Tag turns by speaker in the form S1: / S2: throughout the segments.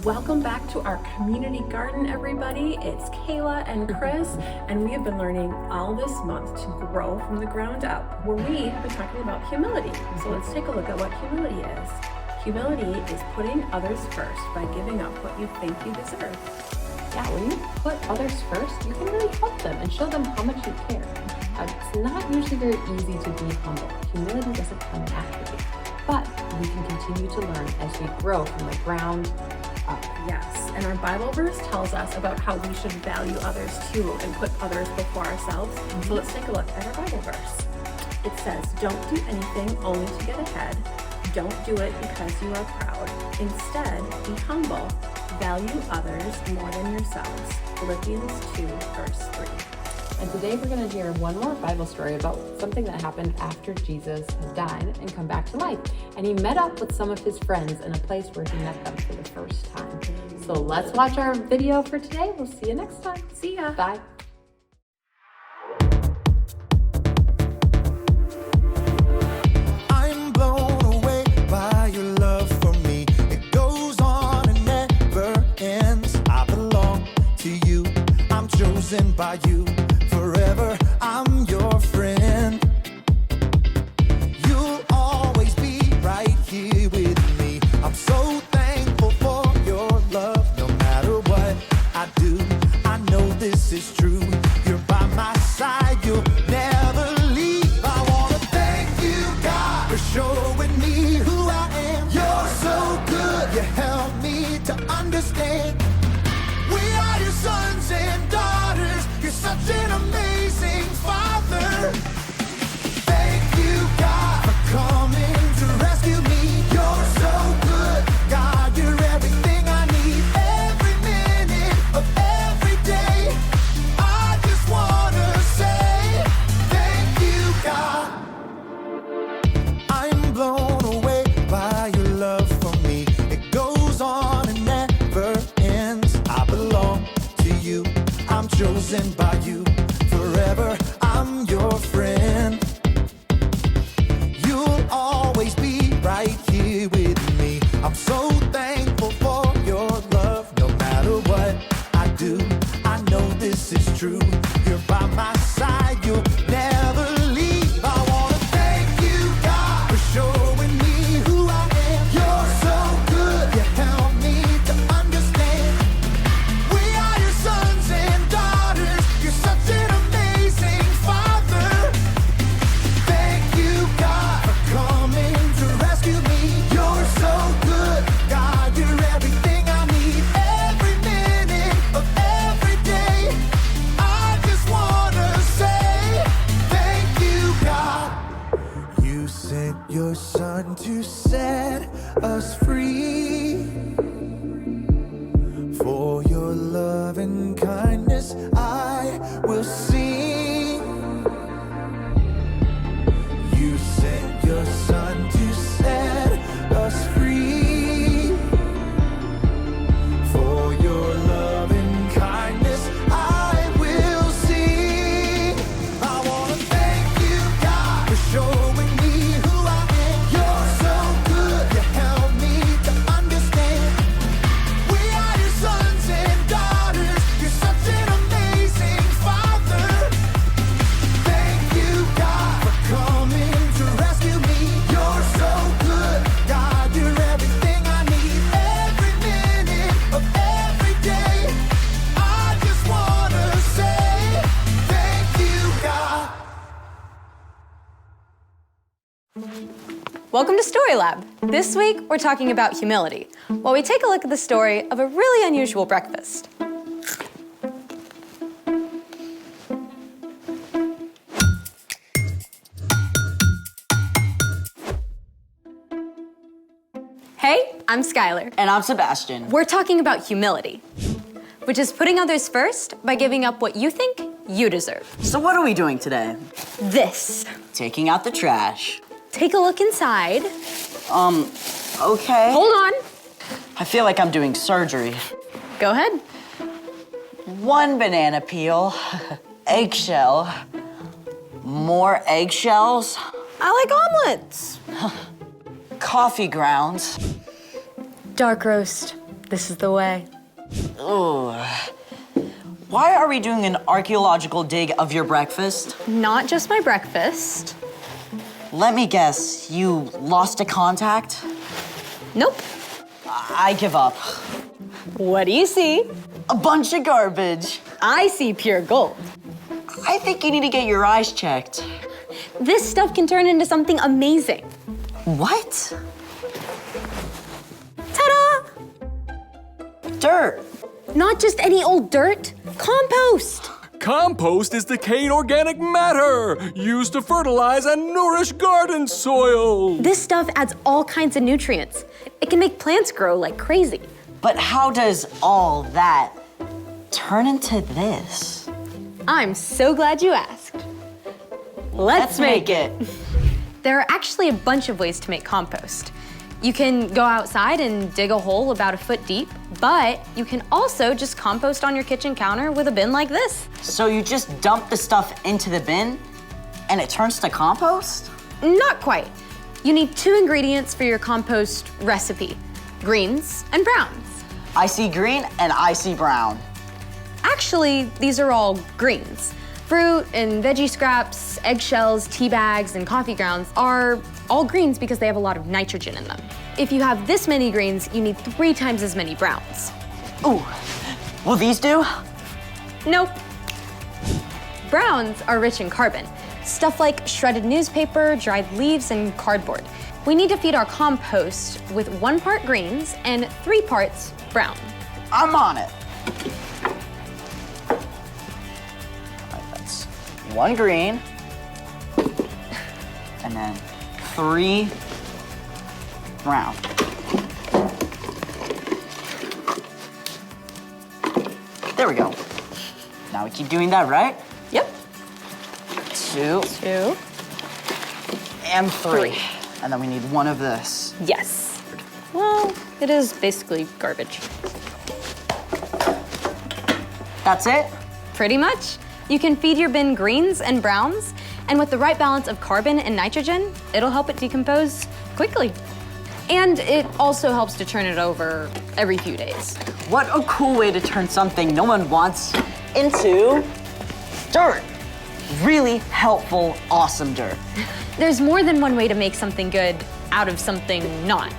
S1: Welcome back to our community garden, everybody. It's Kayla and Chris, and we have been learning all this month to grow from the ground up, where we have been talking about humility. So let's take a look at what humility is. Humility is putting others first by giving up what you think you deserve.
S2: Yeah, when you put others first, you can really help them and show them how much you care. It's not usually very easy to be humble. Humility doesn't come naturally, but we can continue to learn as we grow from the ground up.
S1: Yes, and our Bible verse tells us about how we should value others too and put others before ourselves. So let's take a look at our Bible verse. It says, don't do anything only to get ahead. Don't do it because you are proud. Instead, be humble. Value others more than yourselves. Philippians 2, verse 3.
S2: And today we're going to hear one more Bible story about something that happened after Jesus had died and come back to life. And he met up with some of his friends in a place where he met them for the first time. So let's watch our video for today. We'll see you next time.
S1: See ya.
S2: Bye.
S3: I'm blown away by your love for me. It goes on and never ends. I belong to you. I'm chosen by you. Forever, I'm your friend. You'll always be right here with me. I'm so thankful for your love. No matter what I do, I know this is true. You're by my side, you'll never leave. I wanna thank you, God, for showing me who I am. You're so good, you help me to understand. We are your sons and daughters. You're such an amazing Father. Thank you, God, for coming to rescue me. You're so good, God. You're everything I need. Every minute of every day. I just wanna say thank you, God. I'm blown away by your love for me. It goes on and never ends. I belong to you. I'm chosen by you. Forever, I'm your friend. You'll always be right here with me. I'm so thankful for your love. No matter what I do, I know this is true. You're by my side, you'll never leave. I wanna thank you, God, for showing me who I am. You're so good, you help me to understand. We are your sons and daughters. You're such an amazing Father. Thank you, God, for coming to rescue me. You're so good, God. You're everything I need. Every minute of every day. I just wanna say thank you, God. You sent your son to set us free. For your love and kindness, I will sing. You sent your son to set us free. For your love and kindness, I will sing. I wanna thank you, God, for showing me who I am. You're so good, you help me to understand. We are your sons and daughters. You're such an amazing Father. Thank you, God, for coming to rescue me. You're so good, God. You're everything I need. Every minute of every day. I just wanna say thank you, God.
S4: Welcome to Story Lab. This week, we're talking about humility, while we take a look at the story of a really unusual breakfast. Hey, I'm Skylar.
S5: And I'm Sebastian.
S4: We're talking about humility, which is putting others first by giving up what you think you deserve.
S5: So what are we doing today?
S4: This.
S5: Taking out the trash.
S4: Take a look inside.
S5: Okay.
S4: Hold on.
S5: I feel like I'm doing surgery.
S4: Go ahead.
S5: One banana peel, eggshell, more eggshells,
S4: I like omelets.
S5: coffee grounds,
S4: Dark roast. This is the way.
S5: Why are we doing an archaeological dig of your breakfast?
S4: Not just my breakfast.
S5: Let me guess, you lost a contact?
S4: Nope.
S5: I give up.
S4: What do you see?
S5: A bunch of garbage.
S4: I see pure gold.
S5: I think you need to get your eyes checked.
S4: This stuff can turn into something amazing.
S5: What?
S4: Ta-da!
S5: Dirt.
S4: Not just any old dirt, compost.
S6: Compost is decayed organic matter used to fertilize and nourish garden soil.
S4: This stuff adds all kinds of nutrients. It can make plants grow like crazy.
S5: But how does all that turn into this?
S4: I'm so glad you asked. Let's make it. There are actually a bunch of ways to make compost. You can go outside and dig a hole about a foot deep, but you can also just compost on your kitchen counter with a bin like this.
S5: So you just dump the stuff into the bin and it turns to compost?
S4: Not quite. You need 2 ingredients for your compost recipe, greens and browns.
S5: I see green and I see brown.
S4: Actually, these are all greens. Fruit and veggie scraps, eggshells, tea bags, and coffee grounds are all greens because they have a lot of nitrogen in them. If you have this many greens, you need 3 times as many browns.
S5: Ooh, will these do?
S4: Nope. Browns are rich in carbon, stuff like shredded newspaper, dried leaves, and cardboard. We need to feed our compost with 1 part greens and 3 parts brown.
S5: I'm on it. All right, that's 1 green and then 3 brown. There we go. Now we keep doing that, right?
S4: Yep.
S5: 2
S4: 2.
S5: and 3. And then we need 1 of this.
S4: Yes. Well, it is basically garbage.
S5: That's it?
S4: Pretty much. You can feed your bin greens and browns, and with the right balance of carbon and nitrogen, it'll help it decompose quickly. And it also helps to turn it over every few days.
S5: What a cool way to turn something no one wants into dirt. Really helpful, awesome dirt.
S4: There's more than one way to make something good out of something not.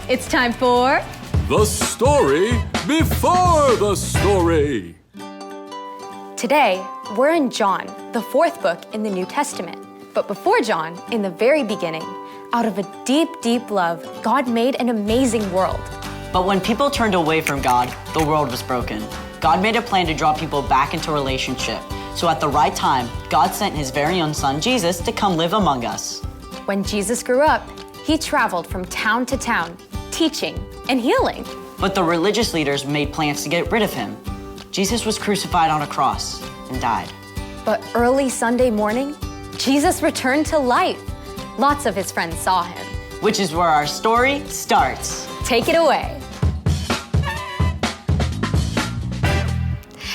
S4: It's time for...
S6: The story before the story.
S4: Today, we're in John, the 4th book in the New Testament. But before John, in the very beginning, out of a deep, deep love, God made an amazing world.
S5: But when people turned away from God, the world was broken. God made a plan to draw people back into a relationship. So at the right time, God sent his very own son, Jesus, to come live among us.
S4: When Jesus grew up, he traveled from town to town, teaching and healing.
S5: But the religious leaders made plans to get rid of him. Jesus was crucified on a cross and died.
S4: But early Sunday morning, Jesus returned to life. Lots of his friends saw him.
S5: Which is where our story starts.
S4: Take it away.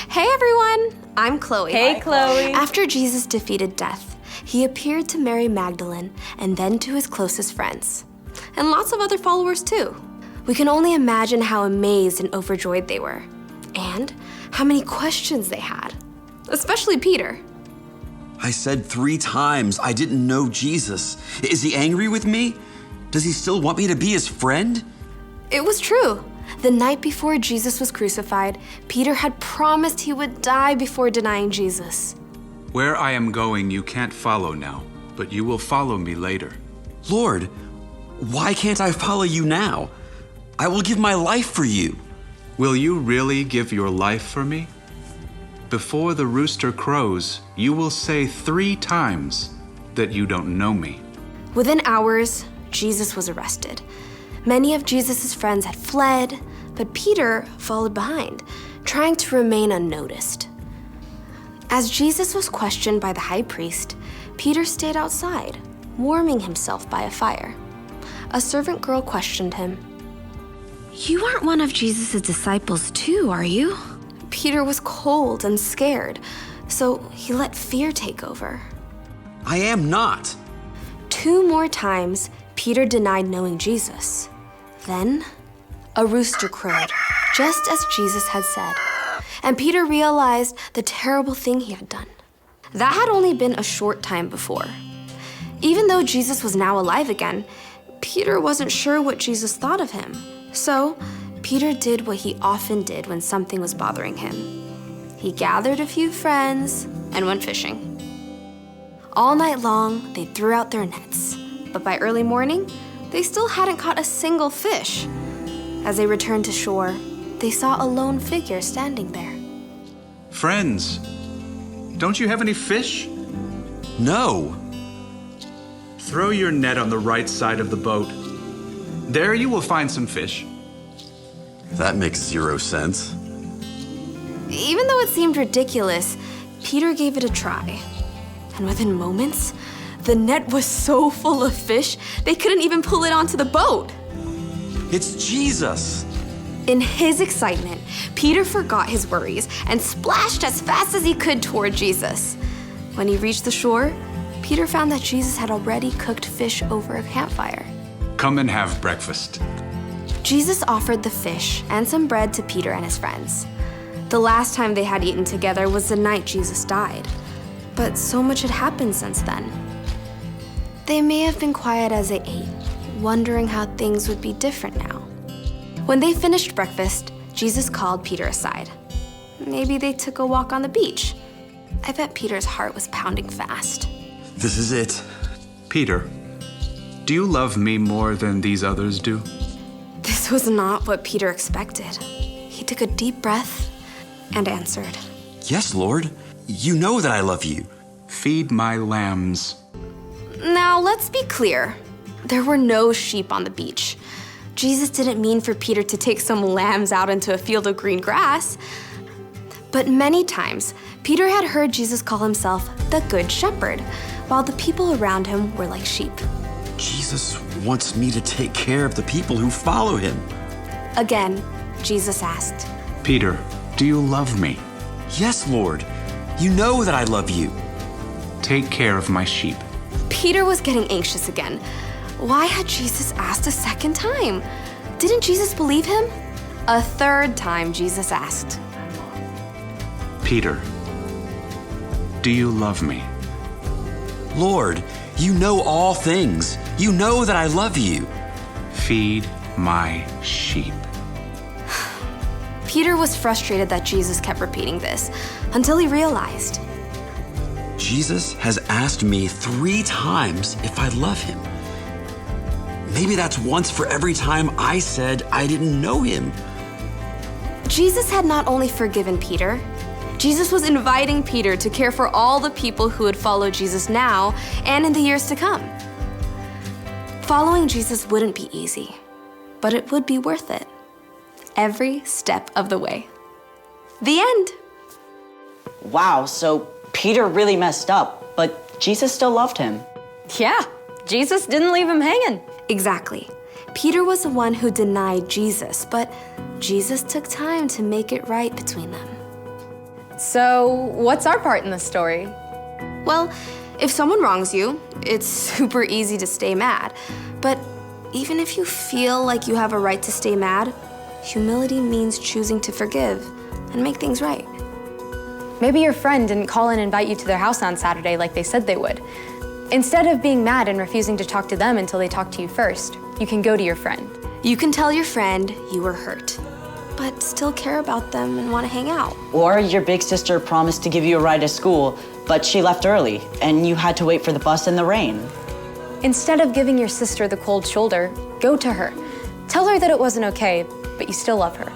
S7: Hey everyone, I'm Chloe.
S4: Hey, Chloe.
S7: After Jesus defeated death, he appeared to Mary Magdalene and then to his closest friends, and lots of other followers too. We can only imagine how amazed and overjoyed they were, and how many questions they had, especially Peter.
S8: I said 3 times I didn't know Jesus. Is he angry with me? Does he still want me to be his friend?
S7: It was true. The night before Jesus was crucified, Peter had promised he would die before denying Jesus.
S9: Where I am going, you can't follow now, but you will follow me later.
S8: Lord, why can't I follow you now? I will give my life for you.
S9: Will you really give your life for me? Before the rooster crows, you will say 3 times that you don't know me.
S7: Within hours, Jesus was arrested. Many of Jesus' friends had fled, but Peter followed behind, trying to remain unnoticed. As Jesus was questioned by the high priest, Peter stayed outside, warming himself by a fire. A servant girl questioned him.
S10: You aren't one of Jesus' disciples too, are you?
S7: Peter was cold and scared, so he let fear take over.
S8: I am not.
S7: 2 more times, Peter denied knowing Jesus. Then, a rooster crowed, just as Jesus had said. And Peter realized the terrible thing he had done. That had only been a short time before. Even though Jesus was now alive again, Peter wasn't sure what Jesus thought of him. So, Peter did what he often did when something was bothering him. He gathered a few friends and went fishing. All night long, they threw out their nets. But by early morning, they still hadn't caught a single fish. As they returned to shore, they saw a lone figure standing there.
S9: Friends, don't you have any fish?
S8: No.
S9: Throw your net on the right side of the boat. There you will find some fish.
S8: That makes zero sense.
S7: Even though it seemed ridiculous, Peter gave it a try. And within moments, the net was so full of fish, they couldn't even pull it onto the boat.
S8: It's Jesus.
S7: In his excitement, Peter forgot his worries and splashed as fast as he could toward Jesus. When he reached the shore, Peter found that Jesus had already cooked fish over a campfire.
S9: Come and have breakfast.
S7: Jesus offered the fish and some bread to Peter and his friends. The last time they had eaten together was the night Jesus died. But so much had happened since then. They may have been quiet as they ate, wondering how things would be different now. When they finished breakfast, Jesus called Peter aside. Maybe they took a walk on the beach. I bet Peter's heart was pounding fast.
S8: This is it.
S9: Peter, do you love me more than these others do?
S7: This was not what Peter expected. He took a deep breath and answered.
S8: Yes, Lord. You know that I love you.
S9: Feed my lambs.
S7: Now, let's be clear. There were no sheep on the beach. Jesus didn't mean for Peter to take some lambs out into a field of green grass. But many times, Peter had heard Jesus call himself the Good Shepherd, while the people around him were like sheep.
S8: Jesus wants me to take care of the people who follow him.
S7: Again, Jesus asked,
S9: Peter, do you love me?
S8: Yes, Lord. You know that I love you.
S9: Take care of my sheep.
S7: Peter was getting anxious again. Why had Jesus asked a second time? Didn't Jesus believe him? A third time, Jesus asked,
S9: Peter, do you love me?
S8: Lord, you know all things. You know that I love you.
S9: Feed my sheep.
S7: Peter was frustrated that Jesus kept repeating this until he realized.
S8: Jesus has asked me 3 times if I love him. Maybe that's once for every time I said I didn't know him.
S7: Jesus had not only forgiven Peter, Jesus was inviting Peter to care for all the people who would follow Jesus now and in the years to come. Following Jesus wouldn't be easy, but it would be worth it. Every step of the way. The end.
S5: Wow, so Peter really messed up, but Jesus still loved him.
S4: Yeah, Jesus didn't leave him hanging.
S7: Exactly. Peter was the one who denied Jesus, but Jesus took time to make it right between them.
S4: So, what's our part in the story?
S7: Well, if someone wrongs you, it's super easy to stay mad. But even if you feel like you have a right to stay mad, humility means choosing to forgive and make things right.
S4: Maybe your friend didn't call and invite you to their house on Saturday like they said they would. Instead of being mad and refusing to talk to them until they talk to you first, you can go to your friend.
S7: You can tell your friend you were hurt, but still care about them and want to hang out.
S5: Or your big sister promised to give you a ride to school, but she left early, and you had to wait for the bus in the rain.
S4: Instead of giving your sister the cold shoulder, go to her. Tell her that it wasn't okay, but you still love her.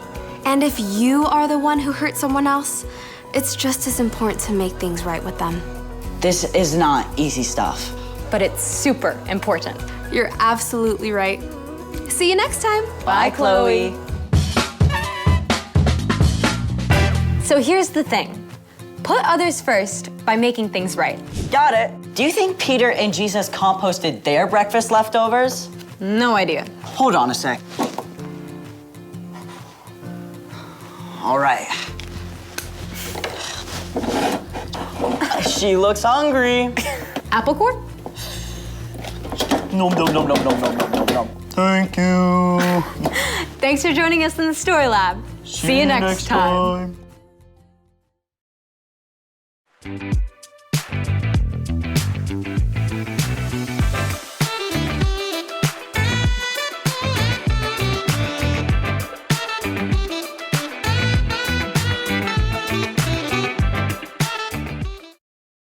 S7: And if you are the one who hurt someone else, it's just as important to make things right with them.
S5: This is not easy stuff.
S4: But it's super important.
S7: You're absolutely right. See you next time.
S5: Bye, Chloe.
S4: So here's the thing. Put others first by making things right.
S5: Got it. Do you think Peter and Jesus composted their breakfast leftovers?
S4: No idea.
S5: Hold on a sec. All right. She looks hungry.
S4: Apple core?
S5: Nom, nom, nom, nom, nom, nom, nom, nom, nom. Thank you.
S4: Thanks for joining us in the Story Lab. See you next time.